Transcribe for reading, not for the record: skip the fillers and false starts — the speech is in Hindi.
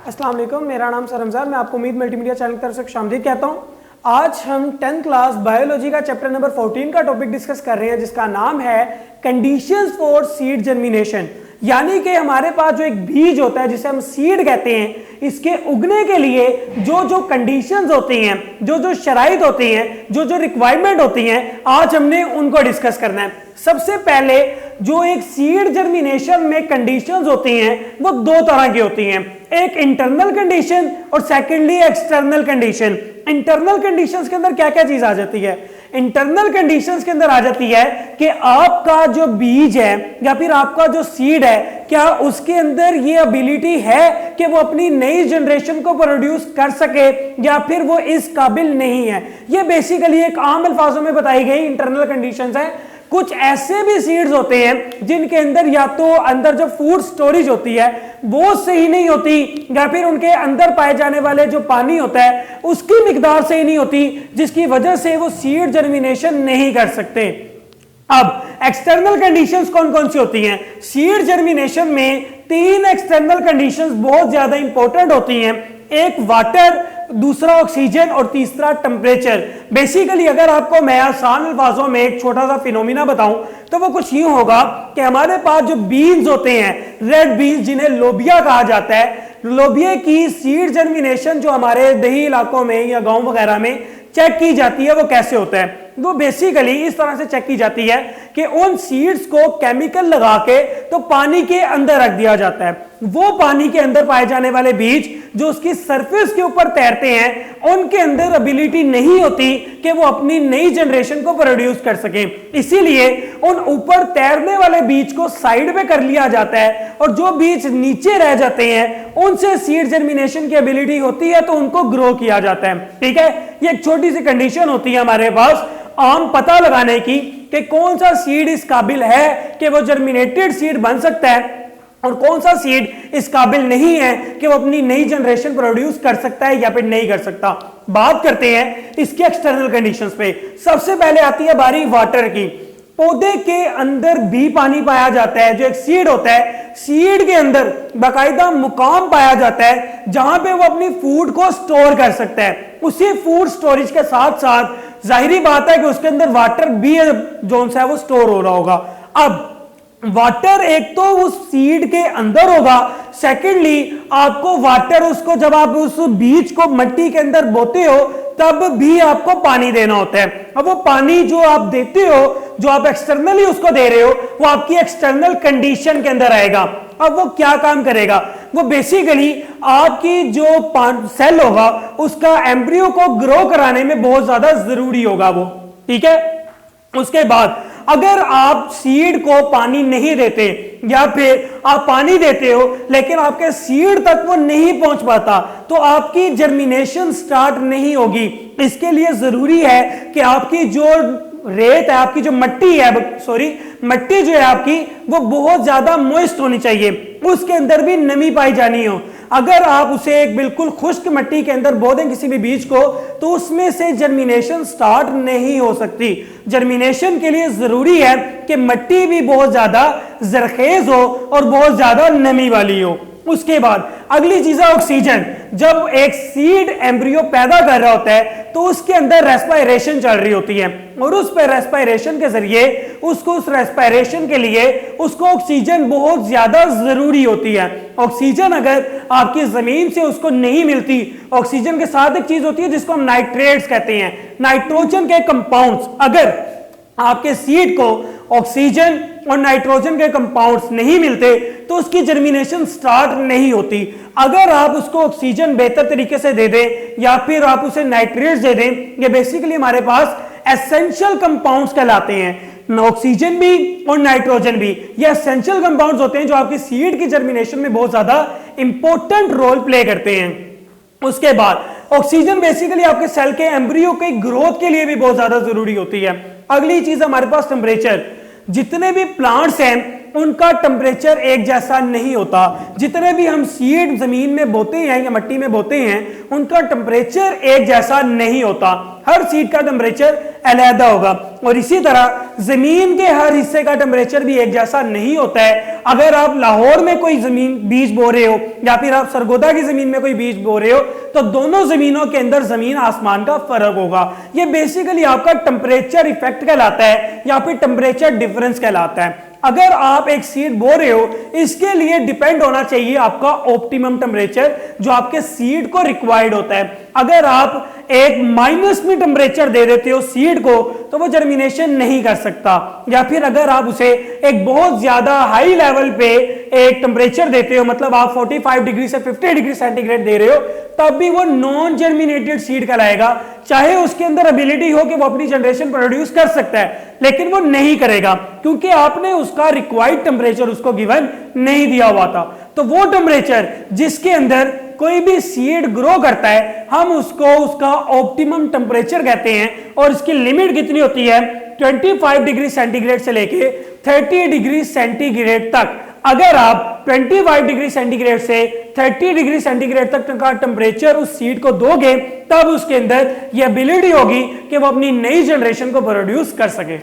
अस्सलाम वालेकुम, मेरा नाम सर रमजान, मैं आपको उम्मीद मल्टीमीडिया चैनल की तरफ से खुशामदीद कहता हूँ। आज हम 10th क्लास बायोलॉजी का चैप्टर नंबर 14 का टॉपिक डिस्कस कर रहे हैं, जिसका नाम है कंडीशंस फॉर सीड जर्मिनेशन। यानी कि हमारे पास जो एक बीज होता है जिसे हम सीड कहते हैं, इसके उगने के लिए जो जो कंडीशंस होती हैं, जो जो शराइत होती हैं, जो जो रिक्वायरमेंट होती हैं, आज हमने उनको डिस्कस करना है। सबसे पहले जो एक सीड जर्मिनेशन में कंडीशंस होती हैं वो दो तरह की होती हैं, एक इंटरनल कंडीशन और secondly external condition. Internal conditions के अंदर क्या क्या चीज आ जाती है? इंटरनल कंडीशंस के अंदर आ जाती है कि आपका जो बीज है या फिर आपका जो सीड है, क्या उसके अंदर ये एबिलिटी है कि वो अपनी नई जनरेशन को प्रोड्यूस कर सके या फिर वो इस काबिल नहीं है। ये बेसिकली एक आम अल्फाजों में बताई गई इंटरनल कंडीशंस है। कुछ ऐसे भी सीड्स होते हैं जिनके अंदर या तो अंदर जो फूड स्टोरेज होती है वो सही नहीं होती, या फिर उनके अंदर पाए जाने वाले जो पानी होता है उसकी मिकदार सही नहीं होती, जिसकी वजह से वो सीड जर्मिनेशन नहीं कर सकते। अब एक्सटर्नल कंडीशंस कौन कौन सी होती हैं? सीड जर्मिनेशन में तीन एक्सटर्नल कंडीशंस बहुत ज्यादा इंपॉर्टेंट होती हैं, एक वाटर, दूसरा ऑक्सीजन और तीसरा टेम्परेचर। बेसिकली अगर आपको मैं आसान अल्फाजों में एक छोटा सा फिनोमिना बताऊं तो वो कुछ यूं होगा कि हमारे पास जो बीन्स होते हैं, रेड बीन्स जिन्हें लोबिया कहा जाता है, लोबिया की सीड जर्मिनेशन जो हमारे दही इलाकों में या गांव वगैरह में चेक की जाती है वो कैसे होता है? वो बेसिकली इस तरह से चेक की जाती है कि उन सीड्स को केमिकल लगा के तो पानी के अंदर रख दिया जाता है। वो पानी के अंदर पाए जाने वाले बीज जो उसकी सरफेस के ऊपर तैरते हैं, उनके अंदर एबिलिटी नहीं होती कि वो अपनी नई जनरेशन को प्रोड्यूस कर सके। इसीलिए उन ऊपर तैरने वाले बीज को साइड पे कर लिया जाता है और जो बीज नीचे रह जाते हैं उनसे सीड जर्मिनेशन की एबिलिटी होती है तो उनको ग्रो किया जाता है। ठीक है, ये एक छोटी सी कंडीशन होती है हमारे पास आम पता लगाने की कि कौन सा सीड इस काबिल है कि वो जर्मिनेटेड सीड बन सकता है और कौन सा सीड इस काबिल नहीं है कि वो अपनी नई जनरेशन प्रोड्यूस कर सकता है या फिर नहीं कर सकता। बात करते हैं इसके एक्सटर्नल कंडीशंस पे। सबसे पहले आती है बारी वाटर की। पौधे के अंदर भी पानी पाया जाता है। जो एक सीड होता है, सीड के अंदर बाकायदा मुकाम पाया जाता है जहां पे वो अपनी फूड को स्टोर कर सकता है। उसी फूड स्टोरेज के साथ साथ जाहिरी बात है कि उसके अंदर वाटर भी जो है वो स्टोर हो रहा होगा। अब वाटर एक तो उस सीड के अंदर होगा, सेकेंडली आपको वाटर उसको जब आप उस बीज को मिट्टी के अंदर बोते हो तब भी आपको पानी देना होता है। अब वो पानी जो आप देते हो, जो आप एक्सटर्नली उसको दे रहे हो, वो आपकी एक्सटर्नल कंडीशन के अंदर आएगा। अब वो क्या काम करेगा? वो बेसिकली आपकी जो सेल होगा उसका एम्ब्रियो को ग्रो कराने में बहुत ज्यादा जरूरी होगा वो। ठीक है, उसके बाद अगर आप सीड को पानी नहीं देते या फिर आप पानी देते हो लेकिन आपके सीड तक वो नहीं पहुंच पाता तो आपकी जर्मिनेशन स्टार्ट नहीं होगी। इसके लिए जरूरी है कि आपकी जो रेत है, आपकी जो मट्टी है, मट्टी जो है आपकी, वो बहुत ज्यादा मॉइस्ट होनी चाहिए, उसके अंदर भी नमी पाई जानी हो। अगर आप उसे एक बिल्कुल खुश्क मिट्टी के अंदर बो दें किसी भी बीज को तो उसमें से जर्मिनेशन स्टार्ट नहीं हो सकती। जर्मिनेशन के लिए जरूरी है कि मिट्टी भी बहुत ज्यादा जरखेज हो और बहुत ज्यादा नमी वाली हो। उसके बाद अगली चीज है ऑक्सीजन। जब एक सीड एम्ब्रियो पैदा कर रहा होता है तो उसके अंदर रेस्पायरेशन चल रही होती है और उस पर रेस्पायरेशन के जरिए उसको उस रेस्पायरेशन के लिए उसको ऑक्सीजन बहुत ज्यादा जरूरी होती है। ऑक्सीजन अगर आपकी जमीन से उसको नहीं मिलती, ऑक्सीजन के साथ एक चीज होती है जिसको हम नाइट्रेट्स कहते हैं, नाइट्रोजन के कंपाउंड्स। अगर आपके सीड को ऑक्सीजन और नाइट्रोजन के कंपाउंड्स नहीं मिलते तो उसकी जर्मिनेशन स्टार्ट नहीं होती। अगर आप उसको ऑक्सीजन बेहतर तरीके से दे दें या फिर आप उसे नाइट्रेट्स दे दें, ये बेसिकली हमारे पास एसेंशियल कंपाउंड्स कहलाते हैं। ऑक्सीजन भी और नाइट्रोजन भी ये एसेंशियल कंपाउंड्स होते हैं जो आपकी सीड की जर्मिनेशन में बहुत ज्यादा इंपॉर्टेंट रोल प्ले करते हैं। उसके बाद ऑक्सीजन बेसिकली आपके सेल के एम्ब्रियो के ग्रोथ के लिए भी बहुत ज्यादा जरूरी होती है। अगली चीज हमारे पास टेम्परेचर। जितने भी प्लांट्स हैं उनका टेम्परेचर एक जैसा नहीं होता। जितने भी हम सीड जमीन में बोते हैं या मिट्टी में बोते हैं उनका टेम्परेचर एक जैसा नहीं होता। हर सीड का टेम्परेचर अलग होगा। और इसी तरह जमीन के हर हिस्से का टेम्परेचर भी एक जैसा नहीं होता है। अगर आप लाहौर में कोई जमीन बीज बो रहे हो या फिर आप सरगोदा की जमीन में कोई बीज बो रहे हो तो दोनों जमीनों के अंदर जमीन आसमान का फर्क होगा। ये बेसिकली आपका टेम्परेचर इफेक्ट कहलाता है या फिर टेम्परेचर डिफरेंस कहलाता है। अगर आप एक सीड बो रहे हो इसके लिए डिपेंड होना चाहिए आपका ऑप्टिमम टेम्परेचर जो आपके सीड को रिक्वायर्ड होता है। अगर आप एक माइनस में टेम्परेचर दे देते हो सीड को तो वो जर्मिनेशन नहीं कर सकता, या फिर अगर आप उसे एक बहुत ज्यादा हाई लेवल पे एक टेम्परेचर देते हो, मतलब आप 45 डिग्री से 50 डिग्री सेंटीग्रेड दे रहे हो, तब भी वो नॉन जर्मिनेटेड सीड कहलाएगा। चाहे उसके अंदर एबिलिटी हो कि वो अपनी जनरेशन प्रोड्यूस कर सकता है, लेकिन वो नहीं करेगा क्योंकि आपने उसका रिक्वायर्ड टेम्परेचर उसको गिवन नहीं दिया हुआ था। तो वो टेम्परेचर जिसके अंदर कोई भी सीड ग्रो करता है हम उसको उसका ऑप्टिमम टेम्परेचर कहते हैं। और इसकी लिमिट कितनी होती है? 25 डिग्री सेंटीग्रेड से लेके 30 डिग्री सेंटीग्रेड तक। अगर आप 25 डिग्री सेंटीग्रेड से 30 डिग्री सेंटीग्रेड तक का टेम्परेचर उस सीड को दोगे तब उसके अंदर यह एबिलिटी होगी कि वो अपनी नई जनरेशन को प्रोड्यूस कर सके।